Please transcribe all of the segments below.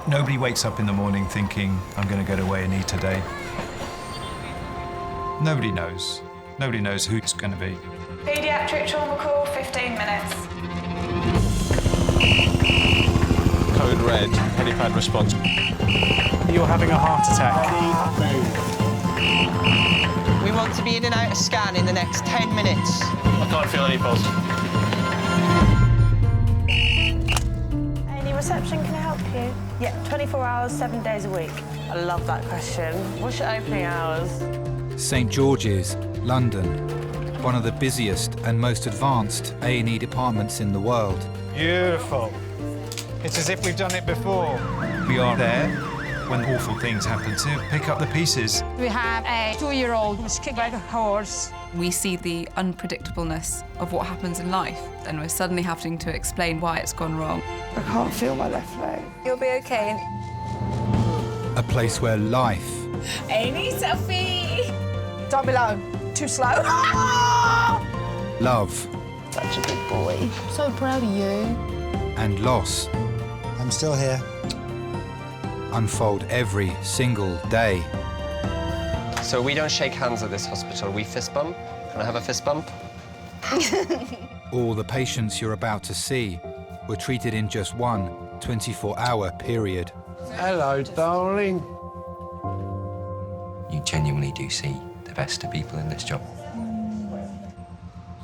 Nobody wakes up in the morning thinking, I'm going to go to A&E today. Nobody knows. Nobody knows who it's going to be. Paediatric trauma call, 15 minutes. Code red, helipad response. You're having a heart attack. We want to be in and out of scan in the next 10 minutes. I can't feel any pulse. Any reception, can I help you? Yeah, 24 hours, 7 days a week. I love that question. What's your opening hours? St George's, London, one of the busiest and most advanced A&E departments in the world. Beautiful. It's as if we've done it before. We are there when awful things happen to pick up the pieces. We have a 2-year-old who was kicked by a horse. We see the unpredictableness of what happens in life, and we're suddenly having to explain why it's gone wrong. I can't feel my left leg. You'll be okay. A place where life Amy, selfie! Down below. Too slow. love Such a big boy. So proud of you. and loss I'm still here. unfold every single day. So we don't shake hands at this hospital, we fist bump. Can I have a fist bump? All the patients you're about to see were treated in just one 24-hour period. Hello, darling. You genuinely do see the best of people in this job.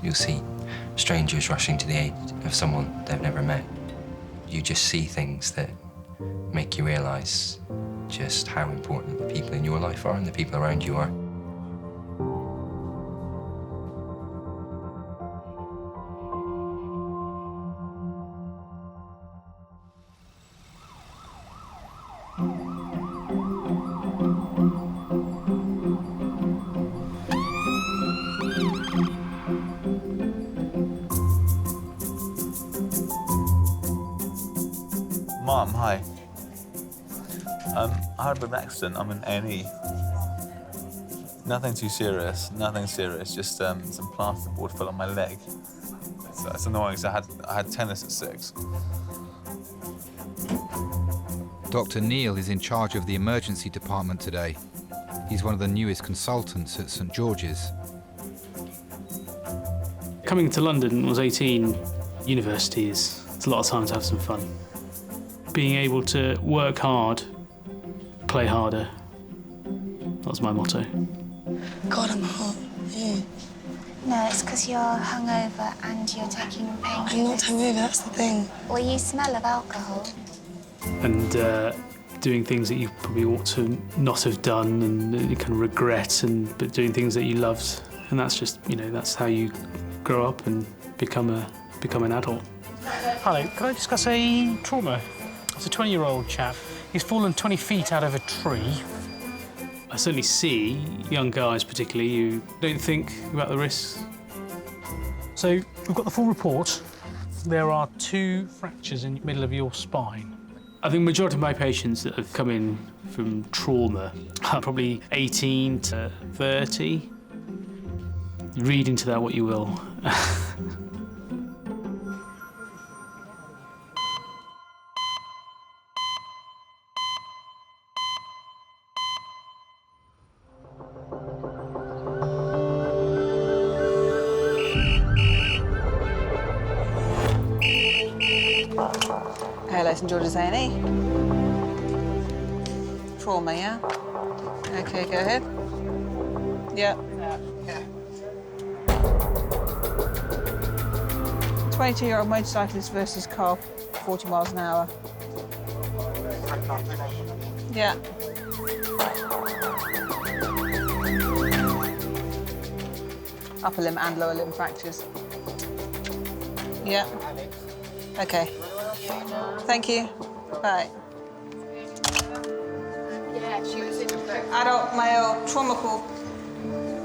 You'll see strangers rushing to the aid of someone they've never met. You just see things that make you realise just how important the people in your life are and the people around you are. Mom, hi. I had a bit of an accident. I'm in A&E. Nothing too serious, just some plasterboard fell on my leg. So it's annoying, so I had tennis at 6. Dr. Neil is in charge of the emergency department today. He's one of the newest consultants at St George's. Coming to London when I was 18, university it's a lot of time to have some fun. Being able to work hard, play harder. That's my motto. God, I'm hot. Yeah. No, it's because you're hungover and you're taking painkillers. I'm not hungover, that's the thing. Well, you smell of alcohol. And doing things that you probably ought to not have done and you can regret, but doing things that you loved. And that's just, that's how you grow up and become an adult. Hello, can I discuss a trauma? It's a 20-year-old chap. He's fallen 20 feet out of a tree. I certainly see young guys particularly who don't think about the risks. So we've got the full report. There are 2 fractures in the middle of your spine. I think the majority of my patients that have come in from trauma are probably 18 to 30. Read into that what you will. Hello, St George's A&E. Trauma, yeah? OK, go ahead. Yeah. 22-year-old motorcyclist versus car, 40 miles an hour. Yeah. Upper limb and lower limb fractures. Yeah. OK. Thank you. Bye. Adult male trauma call.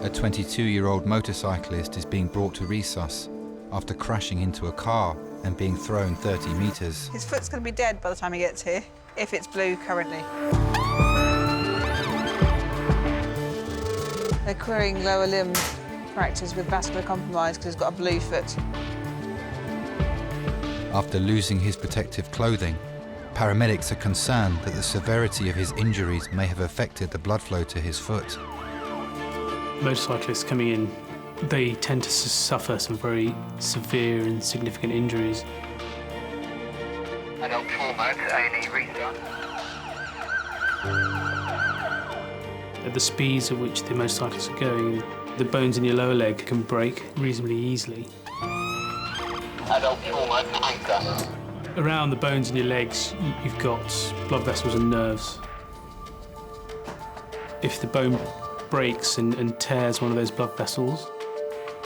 A 22-year-old motorcyclist is being brought to resus after crashing into a car and being thrown 30 metres. His foot's going to be dead by the time he gets here, if it's blue currently. They're querying lower limb fractures with vascular compromise because he's got a blue foot. After losing his protective clothing, Paramedics are concerned that the severity of his injuries may have affected the blood flow to his foot. Motorcyclists coming in, they tend to suffer some very severe and significant injuries. Adult trauma to A&E restart. At the speeds at which the motorcyclists are going, the bones in your lower leg can break reasonably easily. Adult trauma to anchor. Around the bones in your legs, you've got blood vessels and nerves. If the bone breaks and tears one of those blood vessels,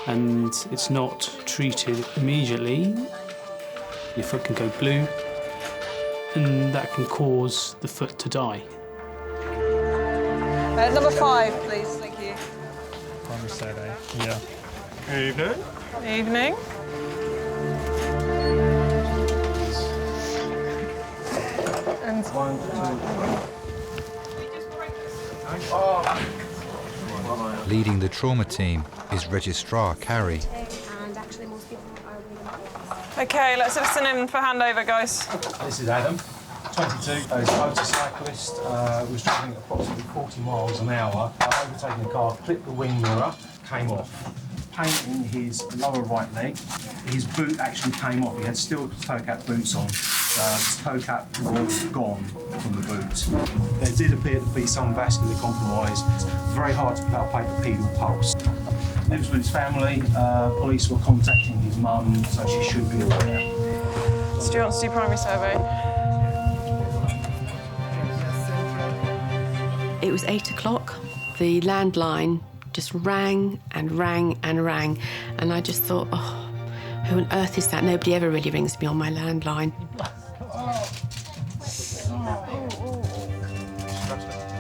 and it's not treated immediately, your foot can go blue, and that can cause the foot to die. Number 5, please, thank you. Primary survey, yeah. Evening. Evening. And 1, 2. Leading the trauma team is Registrar Carrie. OK, let's listen in for handover, guys. This is Adam, 22, he's a motorcyclist, was travelling at approximately 40 miles an hour, overtaking a car, clipped the wing mirror, came off. Pain in his lower right leg, his boot actually came off. He had steel toe cap boots on. His toe cap was gone from the boot. There did appear to be some vascular compromise. It's very hard to palpate the pedal pulse. He was with his family. Police were contacting his mum, so she should be aware. So do you want to do primary survey? It was 8 o'clock. The landline just rang and rang and rang, and I just thought, oh, who on earth is that? Nobody ever really rings me on my landline.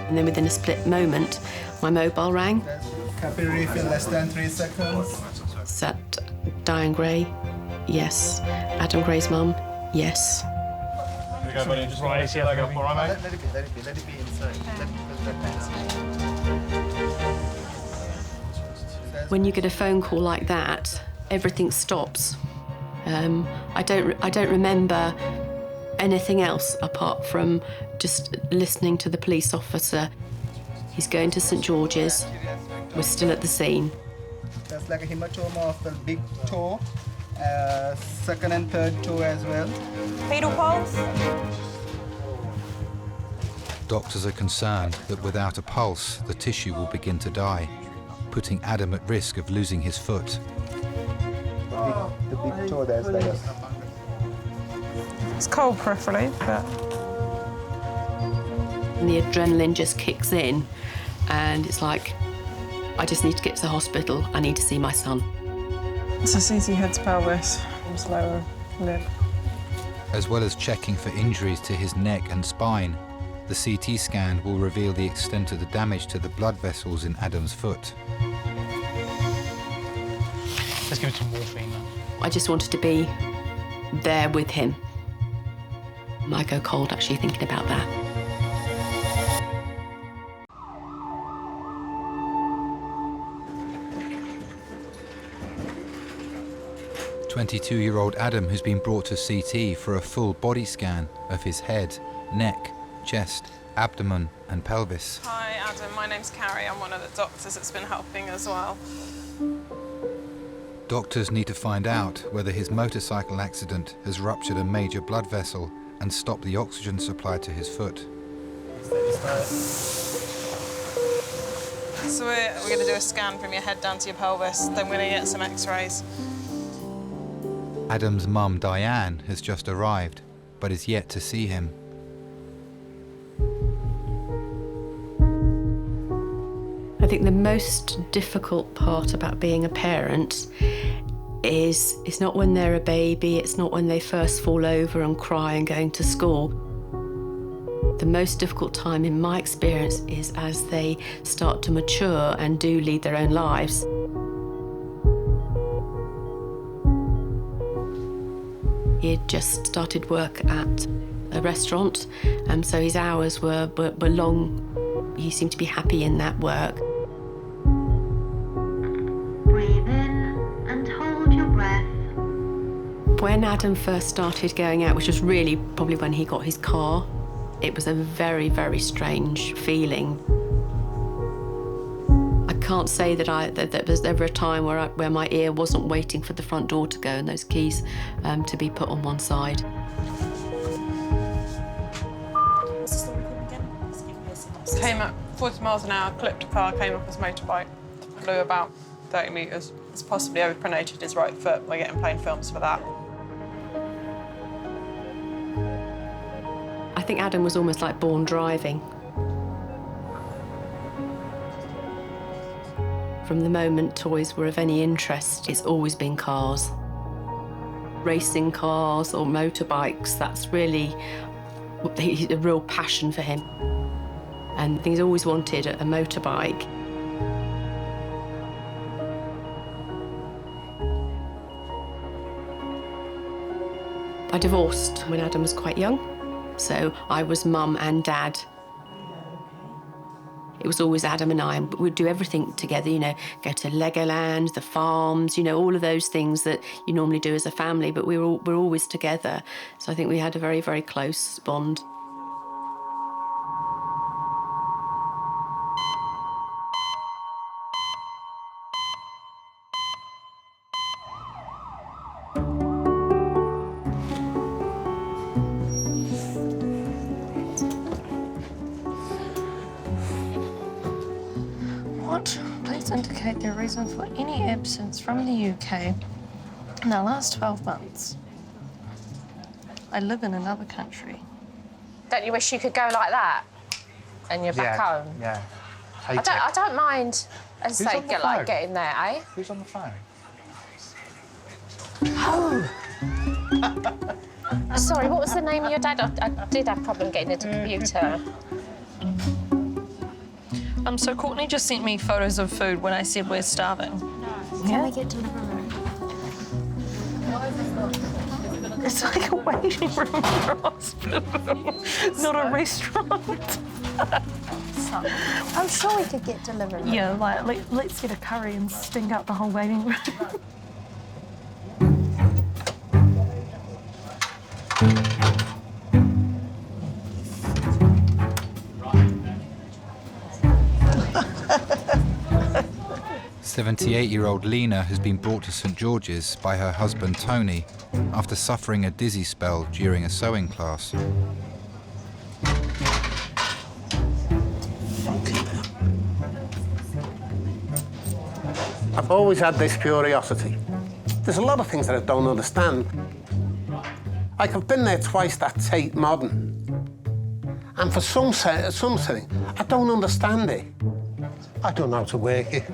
And then within a split moment, my mobile rang. Capillary refill less than 3 seconds. Is that Diane Gray? Yes. Adam Gray's mum? Yes. Here we go, buddy. Just right, see how they go. All right, mate? Let it be inside. When you get a phone call like that, everything stops. I don't remember anything else apart from just listening to the police officer. He's going to St George's. We're still at the scene. That's like a hematoma of the big toe, second and third toe as well. Pedal pulse? Doctors are concerned that without a pulse, the tissue will begin to die, putting Adam at risk of losing his foot. The big toe, there's like a... It's cold peripherally, but... And the adrenaline just kicks in, and it's like, I just need to get to the hospital. I need to see my son. It's a CT head to pelvis, his lower lip. As well as checking for injuries to his neck and spine, the CT scan will reveal the extent of the damage to the blood vessels in Adam's foot. Let's give him some morphine then. I just wanted to be there with him. I go cold actually thinking about that. "22-year-old Adam has been brought to CT for a full body scan of his head, neck, chest, abdomen and pelvis." Hi, Adam. My name's Carrie. I'm one of the doctors that's been helping as well. Doctors need to find out whether his motorcycle accident has ruptured a major blood vessel and stopped the oxygen supply to his foot. So we're going to do a scan from your head down to your pelvis, then we're going to get some x-rays. Adam's mum, Diane, has just arrived, but is yet to see him. I think the most difficult part about being a parent is it's not when they're a baby, it's not when they first fall over and cry and going to school. The most difficult time in my experience is as they start to mature and do lead their own lives. He had just started work at a restaurant, and so his hours were long. He seemed to be happy in that work. When Adam first started going out, which was really probably when he got his car, it was a very, very strange feeling. I can't say that there was ever a time where my ear wasn't waiting for the front door to go and those keys to be put on one side. Came at 40 miles an hour, clipped a car, came off his motorbike, flew about 30 metres. It's possibly overpronated his right foot. We're getting plain films for that. I think Adam was almost like born driving. From the moment toys were of any interest, it's always been cars. Racing cars or motorbikes, that's really a real passion for him. And he's always wanted a motorbike. I divorced when Adam was quite young, so I was mum and dad. It was always Adam and I, and we'd do everything together, you know, go to Legoland, the farms, you know, all of those things that you normally do as a family, but we're always together. So I think we had a very, very close bond. Please indicate the reason for any absence from the UK in the last 12 months. I live in another country. Don't you wish you could go like that? And you're back home? Yeah. I don't mind, as I say, getting there, eh? Who's on the phone? Oh! Sorry, what was the name of your dad? I did have a problem getting into the computer. So Courtney just sent me photos of food when I said we're starving. Can we get delivery? It's like a waiting room for a hospital, not a restaurant. I'm sure we could get delivery. Yeah, like, let's get a curry and stink up the whole waiting room. 78-year-old Lena has been brought to St George's by her husband Tony after suffering a dizzy spell during a sewing class. I've always had this curiosity. There's a lot of things that I don't understand. Like, I've been there twice, that Tate Modern. And for something, I don't understand it. I don't know how to work it.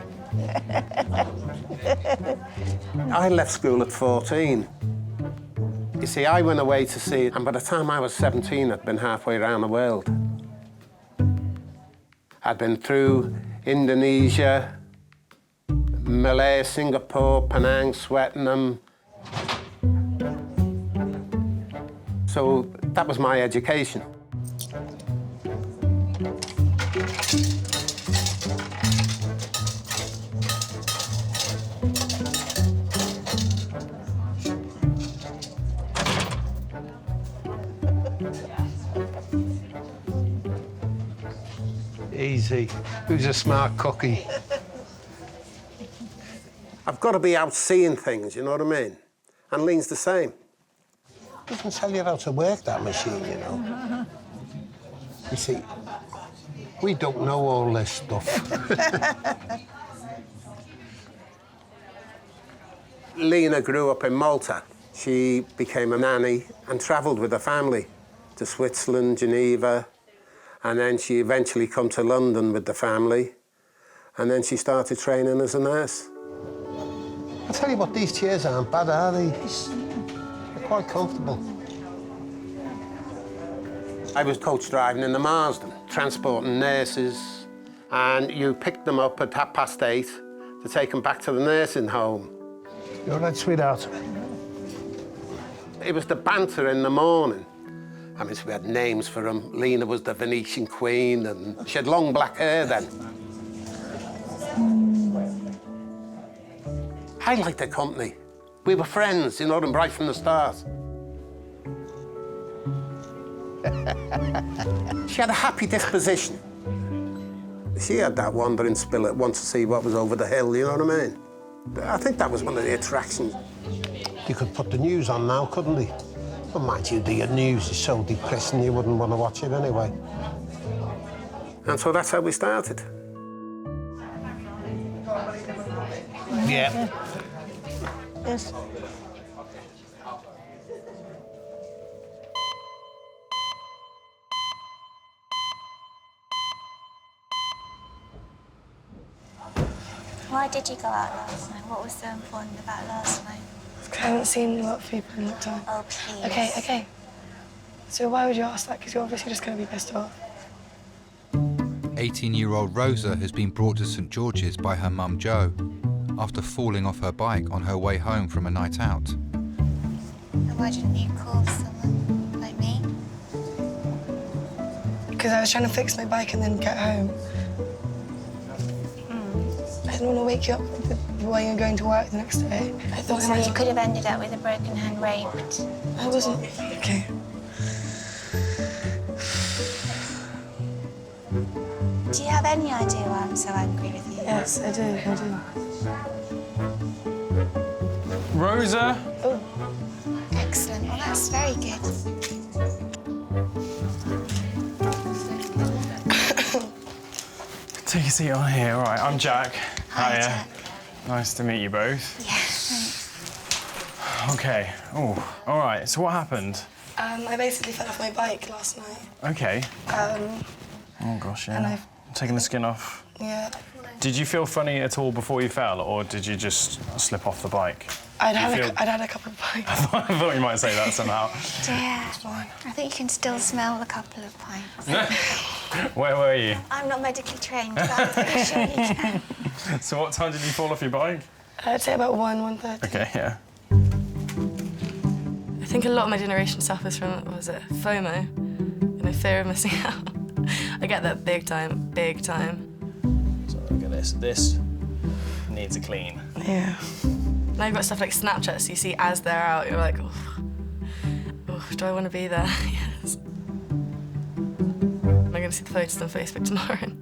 I left school at 14. You see, I went away to see it, and by the time I was 17, I'd been halfway around the world. I'd been through Indonesia, Malaya, Singapore, Penang, Vietnam. So that was my education. Easy. Who's a smart cookie? I've got to be out seeing things, you know what I mean? And Lean's the same. He can tell you how to work that machine, you know. You see, we don't know all this stuff. Lena grew up in Malta. She became a nanny and travelled with her family to Switzerland, Geneva, and then she eventually come to London with the family, and then she started training as a nurse. I tell you what, these chairs aren't bad, are they? They're quite comfortable. I was coach driving in the Marsden, transporting nurses, and you picked them up at 8:30 to take them back to the nursing home. You all right, sweetheart? It was the banter in the morning. I mean, so we had names for them. Lena was the Venetian Queen, and she had long black hair then. I liked the company. We were friends, you know, and right from the start. She had a happy disposition. She had that wandering spirit, want to see what was over the hill, you know what I mean? I think that was one of the attractions. You could put the news on now, couldn't they? Well, mind you, the news is so depressing you wouldn't want to watch it anyway. And so that's how we started. Yeah. Yes. Why did you go out last night? What was so important about last night? I haven't seen a lot of people in that time. Oh, please. Okay. So why would you ask that? Because you're obviously just going to be pissed off. 18-year-old Rosa has been brought to St George's by her mum Jo after falling off her bike on her way home from a night out. And why didn't you call someone like me? Because I was trying to fix my bike and then get home. I didn't want to wake you up while you were going to work the next day. I thought So you could have ended up with a broken hand raped. I wasn't... Okay. Do you have any idea why I'm so angry with you? Yes, I do. Rosa? Oh. Excellent. Well, that's very good. Take a seat on here. All right, I'm Jack. Hi, Hiya. Jack. Nice to meet you both. Yeah, thanks. Okay. Oh, all right. So what happened? I basically fell off my bike last night. Okay. Oh, gosh, And yeah. I've... Taking the skin off. Yeah. Did you feel funny at all before you fell, or did you just slip off the bike? I'd had a couple of pints. I thought you might say that somehow. Yeah. I think you can still smell a couple of pints. Where were you? I'm not medically trained, but I'm pretty sure you can. So what time did you fall off your bike? I'd say about 1:30. Okay, yeah. I think a lot of my generation suffers from, what was it, FOMO? You know, fear of missing out. I get that big time. So look at this. This needs a clean. Yeah. Now you've got stuff like Snapchat, so you see as they're out, you're like, oh, do I want to be there? Yes. I'm going to see the photos on Facebook tomorrow and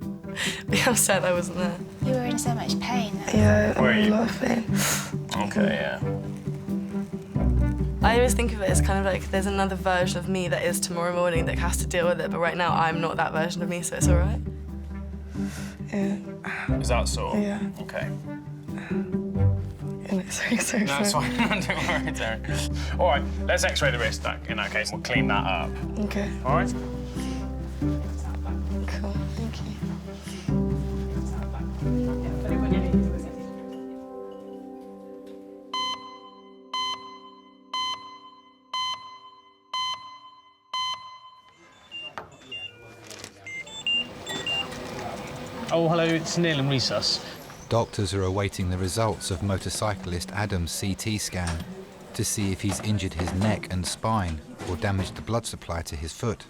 be upset I wasn't there. You were in so much pain. Yeah, Were I'm you? in a lot of pain. Okay, yeah. I always think of it as kind of like there's another version of me that is tomorrow morning that has to deal with it, but right now I'm not that version of me, so it's all right. Yeah. Is that so? Yeah. Okay. Sorry. No, it's fine. Don't worry, Terry. All right, let's x-ray the wrist in that case. We'll clean that up. Okay. All right? Cool, thank you. Oh, hello, it's Neil and Resus. Doctors are awaiting the results of motorcyclist Adam's CT scan to see if he's injured his neck and spine or damaged the blood supply to his foot.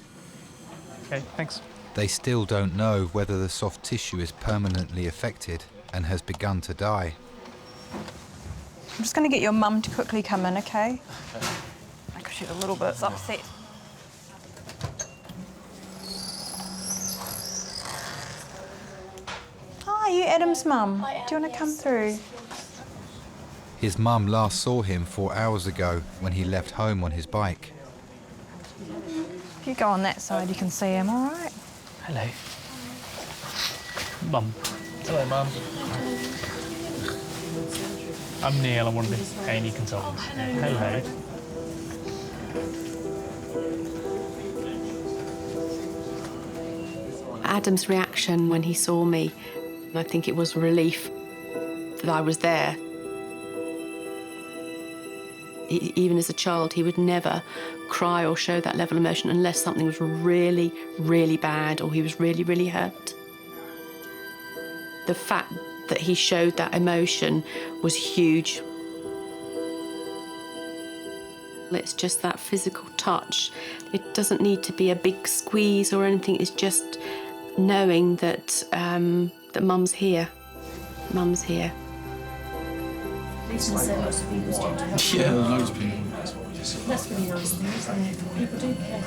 Okay, thanks. They still don't know whether the soft tissue is permanently affected and has begun to die. I'm just going to get your mum to quickly come in, OK? I could shoot a little bit upset. Hi, you Adam's mum. Do you want to come through? His mum last saw him 4 hours ago when he left home on his bike. If you go on that side, you can see him, all right? Hello. Mum. Hello, Mum. I'm Neil, I'm one of the A&E consultants. Hello. Adam's reaction when he saw me, I think it was relief that I was there. Even as a child, he would never cry or show that level of emotion unless something was really, really bad or he was really, really hurt. The fact that he showed that emotion was huge. It's just that physical touch. It doesn't need to be a big squeeze or anything. It's just knowing that that Mum's here. Mum's here. said lots of people seem to help. Yeah, loads of people. That's really nice thing, isn't it? People do care.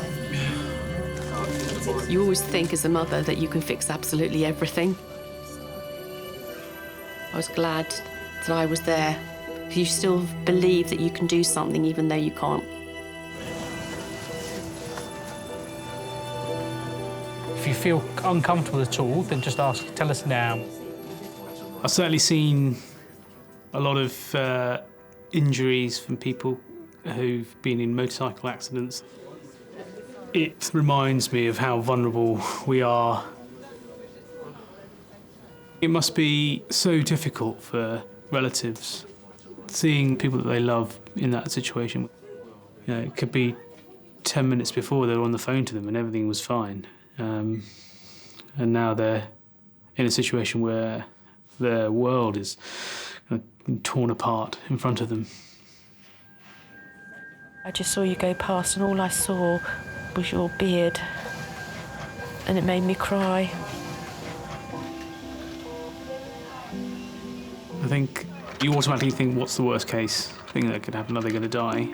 You always think as a mother that you can fix absolutely everything. I was glad that I was there. You still believe that you can do something even though you can't. If you feel uncomfortable at all, then just tell us now. I've certainly seen a lot of injuries from people who've been in motorcycle accidents. It reminds me of how vulnerable we are. It must be so difficult for relatives seeing people that they love in that situation. You know, it could be 10 minutes before they were on the phone to them and everything was fine. And now they're in a situation where their world is torn apart in front of them. I just saw you go past and all I saw was your beard and it made me cry. I think you automatically think, what's the worst case thing that could happen? Are they going to die?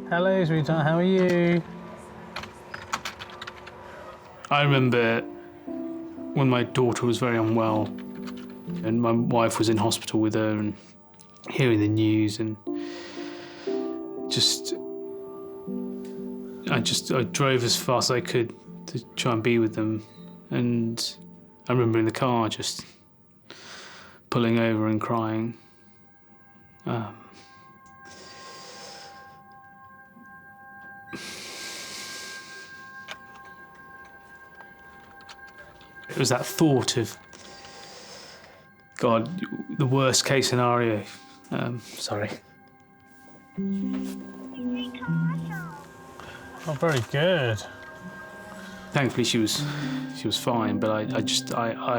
Hello, sweetheart, how are you? I remember when my daughter was very unwell and my wife was in hospital with her and hearing the news and I drove as fast as I could to try and be with them, and I remember in the car just pulling over and crying. It was that thought of, God, the worst case scenario. Sorry. Oh, very good. Thankfully, she was fine. But I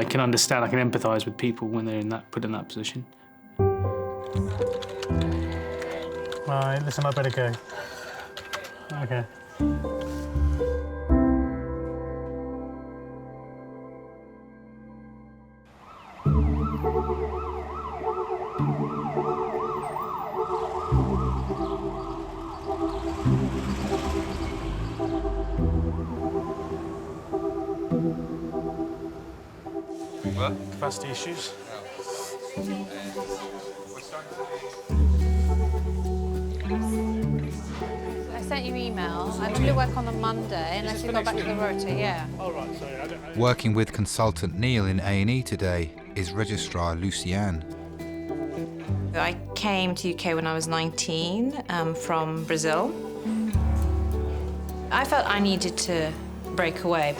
can understand. I can empathise with people when they're put in that position. Right, listen, I better go. Okay. Capacity issues. I sent you email. I'm going to work on the Monday unless you go back to the rota, yeah. Oh, right, sorry. Working with consultant Neil in A&E today is registrar Lucenne. I came to UK when I was 19 from Brazil. I felt I needed to break away.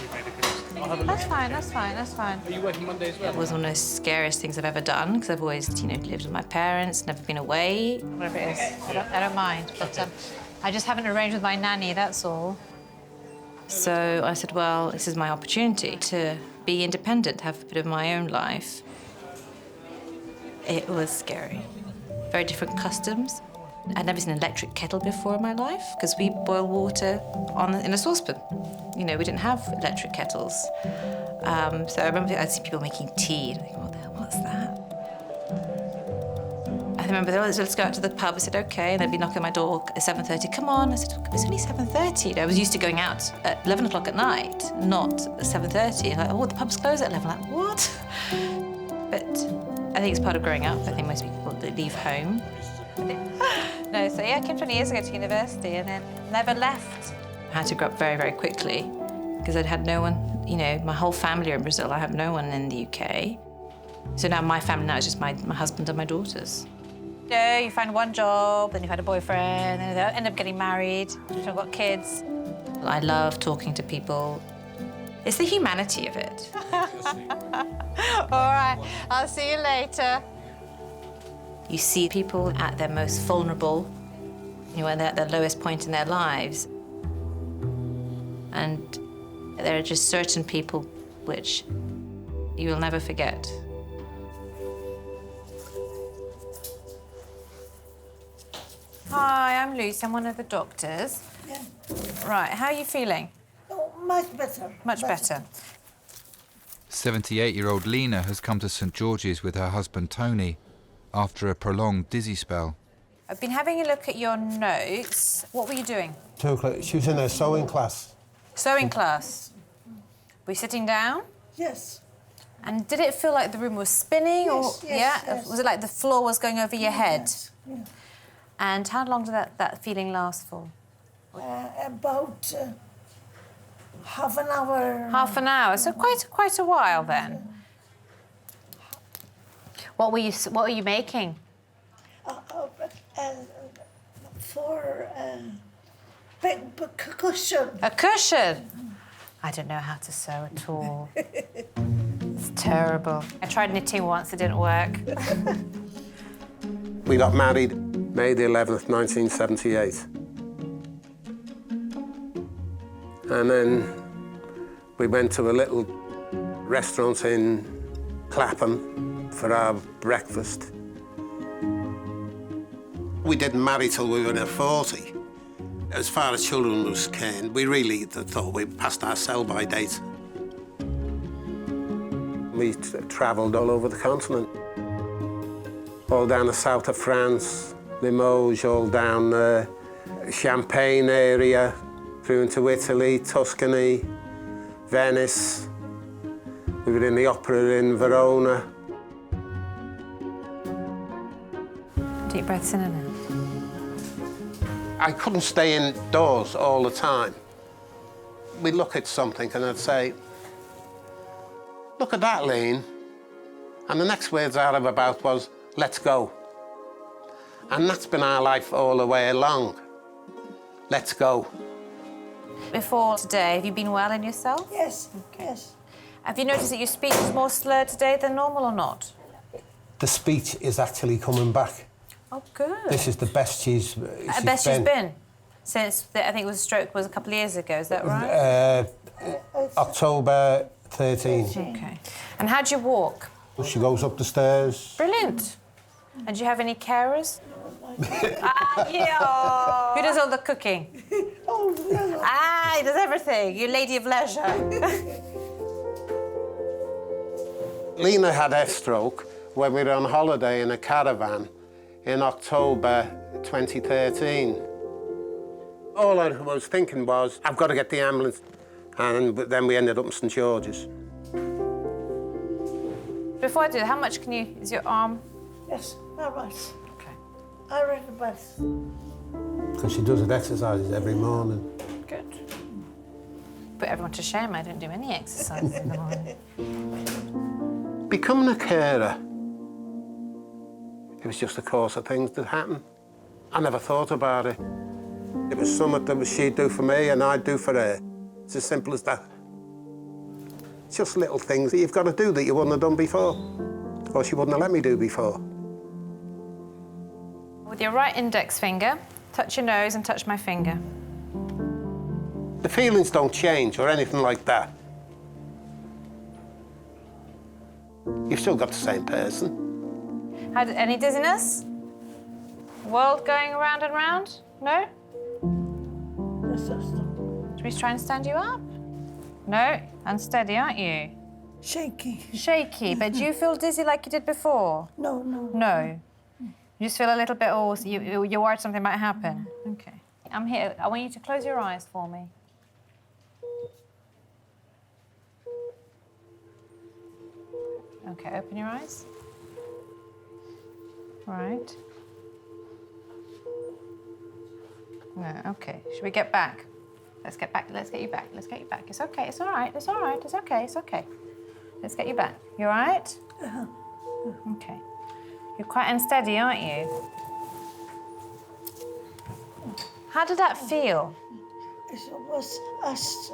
That's fine, that's fine, that's fine. Are you working Monday as well? It was one of the scariest things I've ever done because I've always, lived with my parents, never been away. Whatever it is, I don't mind, but I just haven't arranged with my nanny, that's all. So I said, well, this is my opportunity to be independent, have a bit of my own life. It was scary. Very different customs. I'd never seen an electric kettle before in my life because we boil water in a saucepan. We didn't have electric kettles. So I remember I'd see people making tea. And I think, what the hell, what's that? I remember, let's go out to the pub. I said, OK. And they'd be knocking on my door at 7:30. Come on. I said, it's only 7:30. I was used to going out at 11 o'clock at night, not at 7:30. Like, oh, the pub's closed at 11. Like, what? But I think it's part of growing up. I think most people leave home. No, so yeah, I came 20 years ago to university and then never left. I had to grow up very, very quickly because I'd had no one, my whole family are in Brazil. I have no one in the UK. So now my family now is just my husband and my daughters. You find one job, then you've had a boyfriend, then you end up getting married, you've got kids. I love talking to people. It's the humanity of it. All right, I'll see you later. You see people at their most vulnerable, when they're at their lowest point in their lives. And there are just certain people which you will never forget. Hi, I'm Lucy. I'm one of the doctors. Yeah. Right, how are you feeling? Oh, much better. Much better. 78-year-old Lena has come to St George's with her husband Tony after a prolonged dizzy spell. I've been having a look at your notes. What were you doing? 2 o'clock. She was in her sewing class. Sewing class. Were you sitting down? Yes. And did it feel like the room was spinning? Yes, or yes, yeah? yes. Was it like the floor was going over your head? Yes. Yeah. And how long did that feeling last for? About half an hour. Half an hour. So quite a while then. What were you making? For cushion. A cushion? I don't know how to sew at all. It's terrible. I tried knitting once, it didn't work. We got married May the 11th, 1978. And then we went to a little restaurant in Clapham for our breakfast. We didn't marry till we were in our 40. As far as children was concerned, we really thought we'd passed our sell-by date. We travelled all over the continent. All down the south of France, Limoges, all down the Champagne area, through into Italy, Tuscany, Venice. We were in the opera in Verona. Deep breaths in and out. I couldn't stay indoors all the time. We'd look at something and I'd say, look at that, Lene. And the next words out of her mouth was, let's go. And that's been our life all the way along. Let's go. Before today, have you been well in yourself? Yes, yes. Have you noticed that your speech is more slurred today than normal or not? The speech is actually coming back. Oh, good. This is the best she's been since I think it was a stroke was a couple of years ago. Is that right? October 13. Okay. And how do you walk? She goes up the stairs. Brilliant. And do you have any carers? Yeah. Who does all the cooking? He does everything. You lady of leisure. Lena had a stroke when we were on holiday in a caravan in October 2013. All I was thinking was, I've got to get the ambulance. But then we ended up in St George's. Before I do that, how much is your arm? Yes, not much. Okay. I read the bus. Because she does exercises every morning. Good. Put everyone to shame, I don't do any exercise in the morning. Becoming a carer, it was just a course of things that happened. I never thought about it. It was something that she'd do for me and I'd do for her. It's as simple as that. It's just little things that you've got to do that you wouldn't have done before, or she wouldn't have let me do before. With your right index finger, touch your nose and touch my finger. The feelings don't change or anything like that. You've still got the same person. Any dizziness? World going around and round? No? Should we try and stand you up? No? Unsteady, aren't you? Shaky. Shaky, but do you feel dizzy like you did before? No, no. No? You just feel a little bit, you're worried something might happen? Okay. I'm here. I want you to close your eyes for me. Okay, open your eyes. Right. No, okay. Should we get back? Let's get back. Let's get you back. Let's get you back. It's okay. It's all right. It's all right. It's okay. It's okay. Let's get you back. You all right? Okay. You're quite unsteady, aren't you? How did that feel? It was us.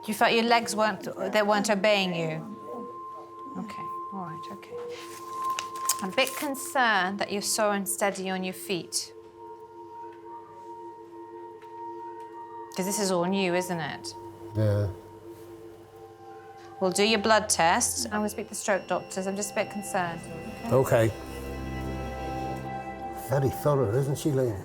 You felt your legs weren't obeying you? Okay. All right. Okay. I'm a bit concerned that you're so unsteady on your feet. Because this is all new, isn't it? Yeah. We'll do your blood test. I'm going to speak to stroke doctors. I'm just a bit concerned. Okay. Very thorough, isn't she, Lena?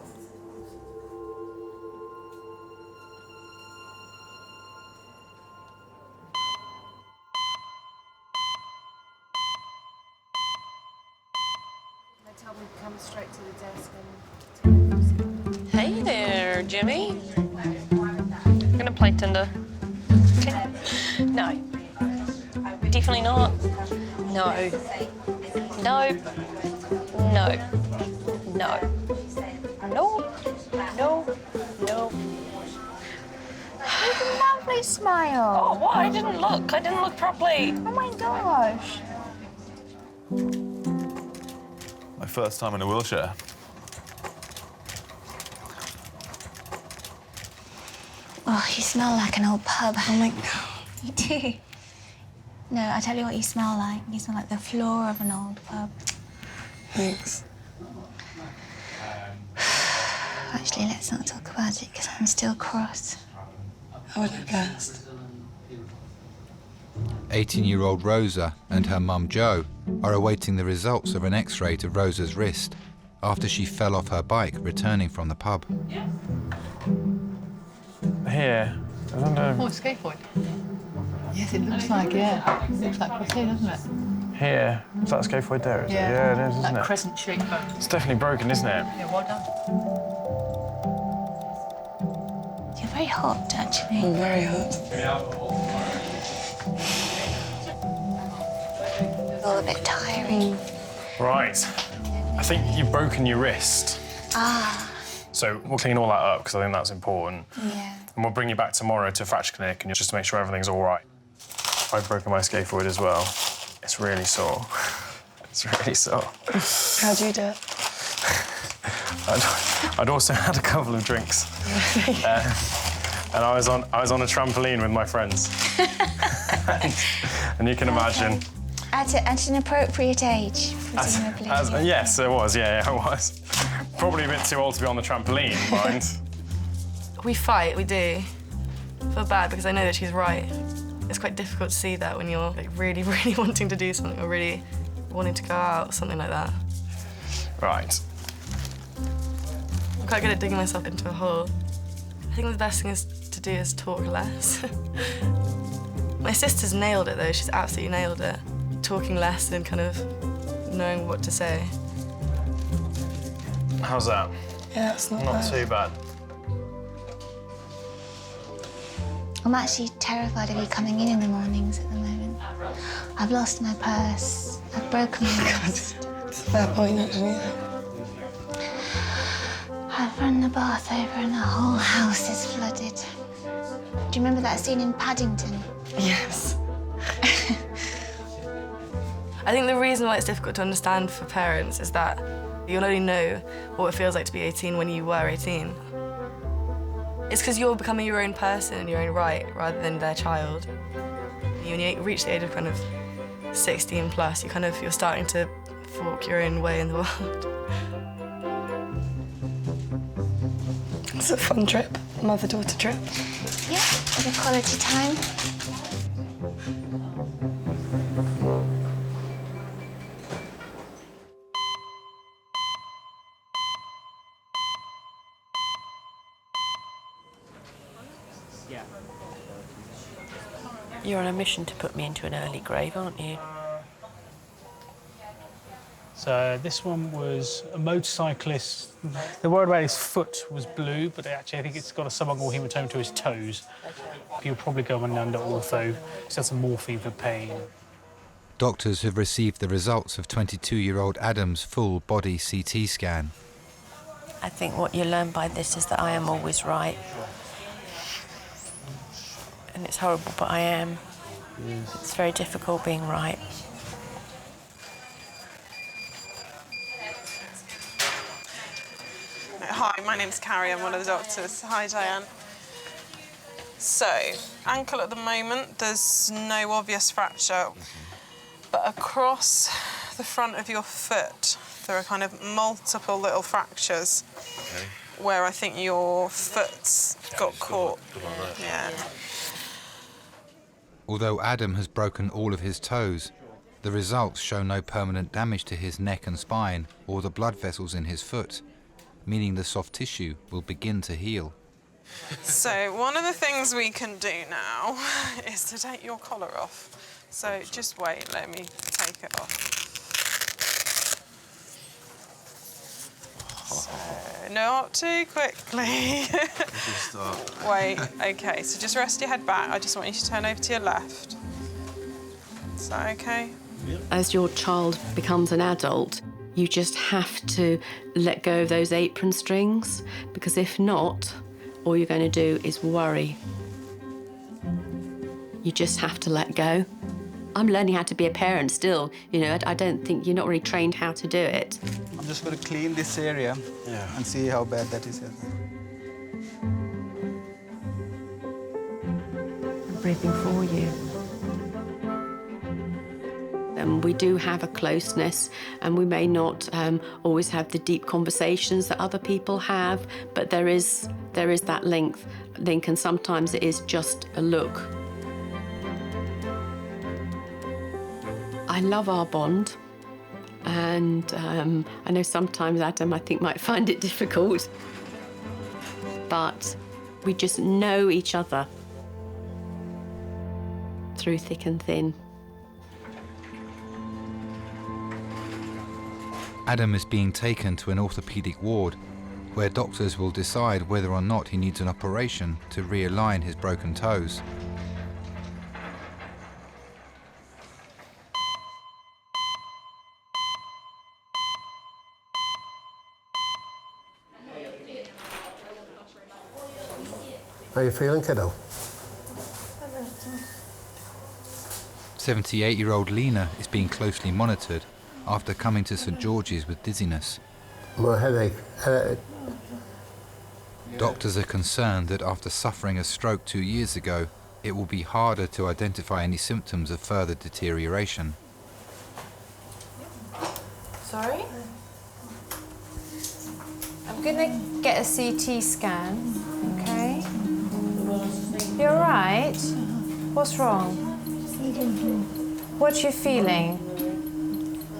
Jimmy. I'm gonna play Tinder. Okay. No. Definitely not. No. No. No. No. No. No. No. With a lovely smile. Oh, what? I didn't look. I didn't look properly. Oh my gosh. My first time in a wheelchair. Oh, you smell like an old pub. Oh my God. You do. No, I tell you what you smell like. You smell like the floor of an old pub. Thanks. Actually, let's not talk about it, because I'm still cross. I would be blessed. 18-year-old Rosa and her mum Jo are awaiting the results of an X-ray to Rosa's wrist after she fell off her bike returning from the pub. Here. I don't know. Oh, scaphoid. Yes, it looks like, yeah. It looks like pussy, doesn't it? Here. Is that a scaphoid there? Is it? Yeah. Yeah, it is, isn't That it? crescent-shaped bone. It's definitely broken, isn't it? Yeah, well done. You're very hot, actually. I'm very hot. It's all a bit tiring. Right. I think you've broken your wrist. Ah, So we'll clean all that up because I think that's important. yeah. And we'll bring you back tomorrow to a fracture clinic and just to make sure everything's all right. I've broken my scaphoid as well. It's really sore. It's really sore. How do you do it? I'd also had a couple of drinks. And I was on a trampoline with my friends. and you can imagine. At an appropriate age, presumably. Yes, it was, yeah, it was. Probably a bit too old to be on the trampoline, mind. We fight, we do. I feel bad because I know that she's right. It's quite difficult to see that when you're like really, really wanting to do something or really wanting to go out, something like that. Right. I'm quite good at digging myself into a hole. I think the best thing to do is talk less. My sister's nailed it though, she's absolutely nailed it. Talking less and kind of knowing what to say. How's that? Yeah, it's not Not bad. too bad. I'm actually terrified of you coming in the mornings at the moment. I've lost my purse. I've broken my wrist. It's a fair point, actually. I've run the bath over and the whole house is flooded. Do you remember that scene in Paddington? Yes. I think the reason why it's difficult to understand for parents is that you'll only know what it feels like to be 18 when you were 18. It's because you're becoming your own person in your own right rather than their child. When you reach the age of kind of 16 plus, you're starting to walk your own way in the world. It's a fun trip, mother-daughter trip. Yeah, with a quality time. You're on a mission to put me into an early grave, aren't you? So this one was a motorcyclist. They're worried about his foot was blue, but actually I think it's got a subungual hematoma to his toes. He'll probably go under ortho. He's had some morphine for pain. Doctors have received the results of 22-year-old Adam's full body CT scan. I think what you learn by this is that I am always right. And it's horrible, but I am. It's very difficult being right. Hi, my name's Carrie. I'm one of the doctors. Hi, Diane. So, ankle at the moment, there's no obvious fracture. But across the front of your foot, there are kind of multiple little fractures where I think your foot's got caught. Yeah. Although Adam has broken all of his toes, the results show no permanent damage to his neck and spine or the blood vessels in his foot, meaning the soft tissue will begin to heal. So one of the things we can do now is to take your collar off. So just wait, let me take it off. So, not too quickly. Wait, okay, so just rest your head back. I just want you to turn over to your left. Is that okay? As your child becomes an adult, you just have to let go of those apron strings, because if not, all you're going to do is worry. You just have to let go. I'm learning how to be a parent still. You know, I don't think you're not really trained how to do it. I'm just going to clean this area and see how bad that is. I'm breathing for you. We do have a closeness, and we may not always have the deep conversations that other people have, but there is that link, and sometimes it is just a look. I love our bond, and I know sometimes Adam, I think, might find it difficult, but we just know each other through thick and thin. Adam is being taken to an orthopaedic ward where doctors will decide whether or not he needs an operation to realign his broken toes. How are you feeling, kiddo? 78-year-old Lena is being closely monitored after coming to St George's with dizziness. More headache. Doctors are concerned that after suffering a stroke 2 years ago, it will be harder to identify any symptoms of further deterioration. Sorry? I'm gonna get a CT scan, okay? You're right. What's wrong? What you feeling? I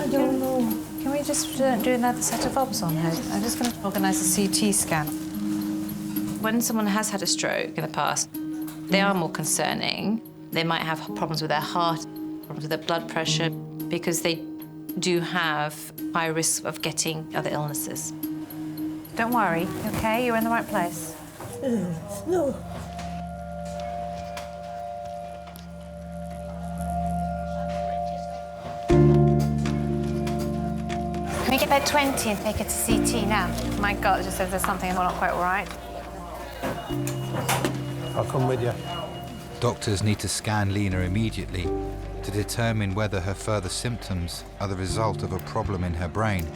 don't know. Can we just do another set of obs on her? I'm just going to organise a CT scan. When someone has had a stroke in the past, they are more concerning. They might have problems with their heart, problems with their blood pressure, because they do have high risk of getting other illnesses. Don't worry, okay? You're in the right place. No. Can we get bed 20 and take her to CT now? My God, it just says there's something not quite right. I'll come with you. Doctors need to scan Lena immediately to determine whether her further symptoms are the result of a problem in her brain.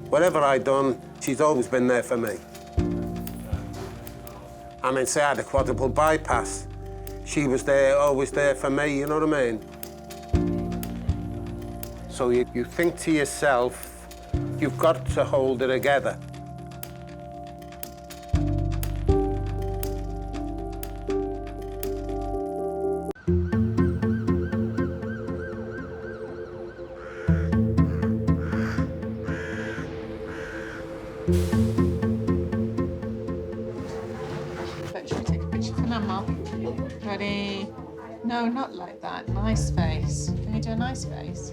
Whatever I'd done, she's always been there for me. I mean, say I had a quadruple bypass. She was there, always there for me, you know what I mean? So you think to yourself, you've got to hold it together. Should we take a picture for Mama? Ready? No, not like that. Nice face. Can you do a nice face?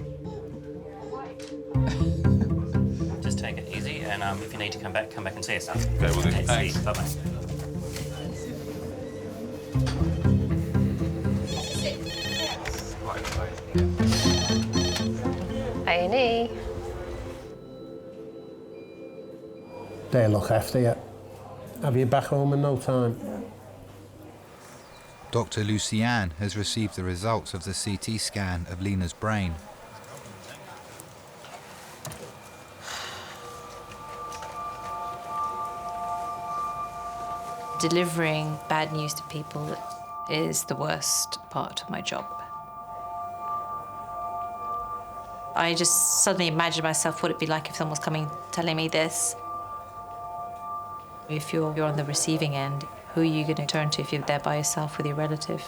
Just take it easy, and if you need to come back and see us. Okay, we'll do. Thanks. See you. Bye-bye. A&E. They look after you. Have you back home in no time? Dr. Lucenne has received the results of the CT scan of Lena's brain. Delivering bad news to people is the worst part of my job. I just suddenly imagined myself what it'd be like if someone was coming telling me this. If you're on the receiving end, who are you going to turn to if you're there by yourself with your relative?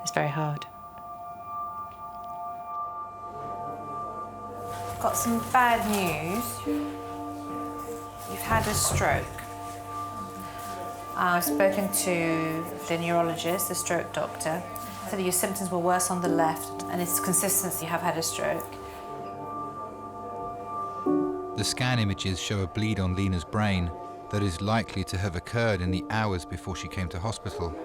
It's very hard. got some bad news. You've had a stroke. I've spoken to the neurologist, the stroke doctor. Said your symptoms were worse on the left, and it's consistent you have had a stroke. The scan images show a bleed on Lena's brain that is likely to have occurred in the hours before she came to hospital.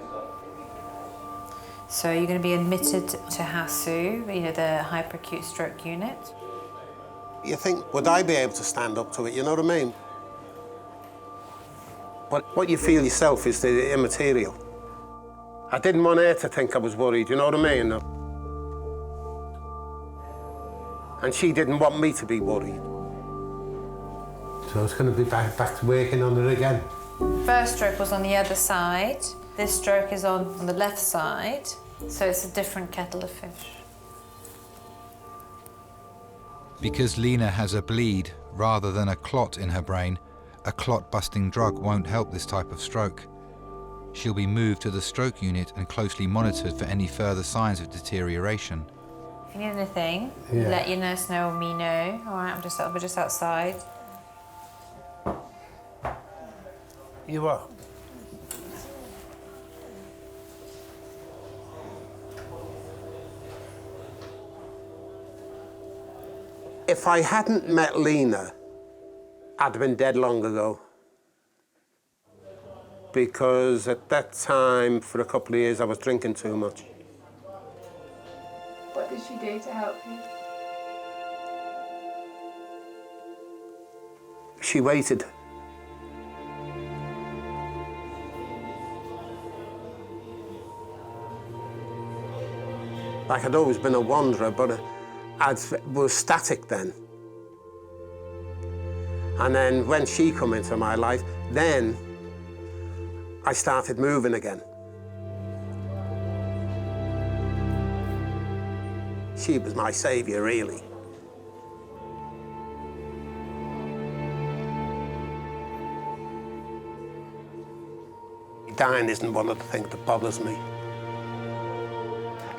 So you're going to be admitted to HASU, the hyperacute stroke unit. You think, would I be able to stand up to it, you know what I mean? But what you feel yourself is the immaterial. I didn't want her to think I was worried, you know what I mean? And she didn't want me to be worried. So I was going to be back to working on it again. First stroke was on the other side. This stroke is on the left side, so it's a different kettle of fish. Because Lena has a bleed rather than a clot in her brain, a clot-busting drug won't help this type of stroke. She'll be moved to the stroke unit and closely monitored for any further signs of deterioration. If you need anything, let your nurse know or me know. All right, we're just outside. You are? If I hadn't met Lena, I'd have been dead long ago. Because at that time, for a couple of years, I was drinking too much. What did she do to help you? She waited. Like, I'd always been a wanderer, but I was static then. And then when she come into my life, then I started moving again. She was my saviour, really. Diane isn't one of the things that bothers me.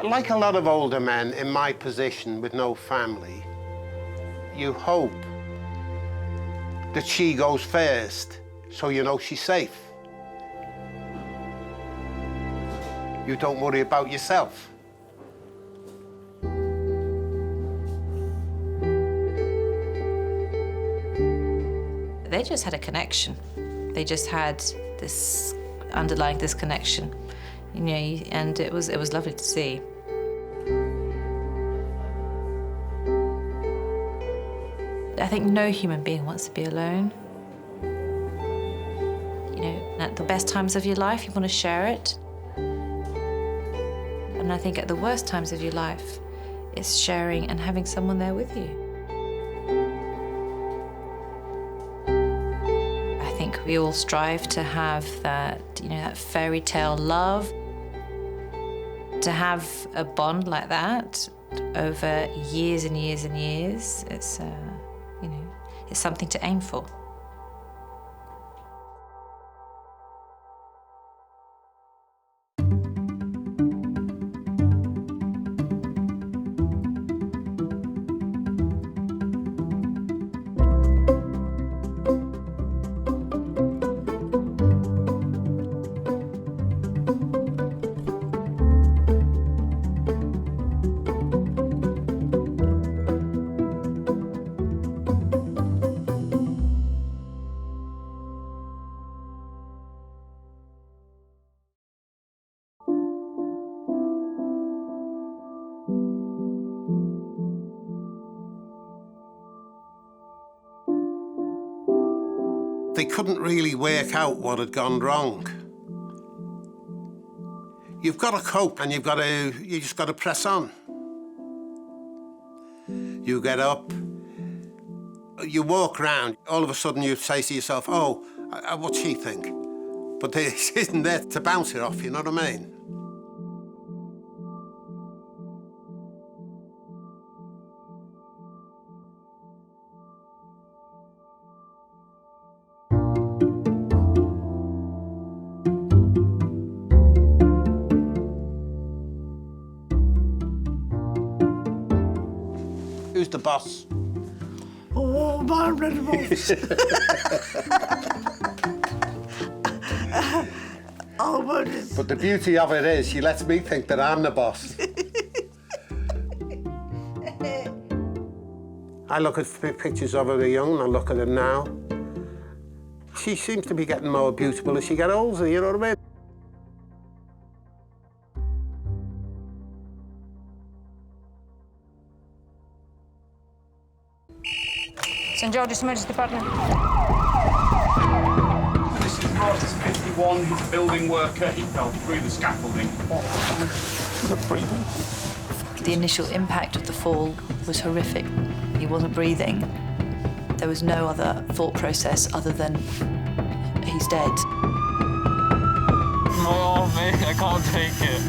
Like a lot of older men in my position with no family, you hope that she goes first, so you know she's safe. You don't worry about yourself. They just had a connection. They just had this underlying connection, and it was lovely to see. I think no human being wants to be alone. At the best times of your life, you want to share it. And I think at the worst times of your life, it's sharing and having someone there with you. I think we all strive to have that, that fairy tale love. To have a bond like that over years and years and years, it's something to aim for. They couldn't really work out what had gone wrong. You've got to cope, and you just got to press on. You get up, you walk around, all of a sudden you say to yourself, oh, what's she think? But they isn't there to bounce it off, you know what I mean? Who's the boss? Oh, my red boots. Oh, but the beauty of it is she lets me think that I'm the boss. I look at pictures of her young and I look at her now. She seems to be getting more beautiful as she gets older, you know what I mean? St George's Emergency Department. This is Rosa 51, he's a building worker. He fell through the scaffolding. The initial impact of the fall was horrific. He wasn't breathing. There was no other thought process other than he's dead. Oh, man, I can't take it.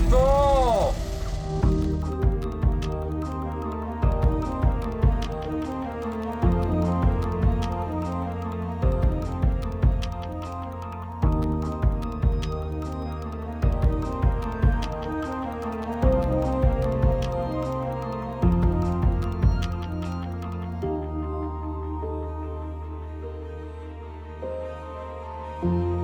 Stop! Thank you.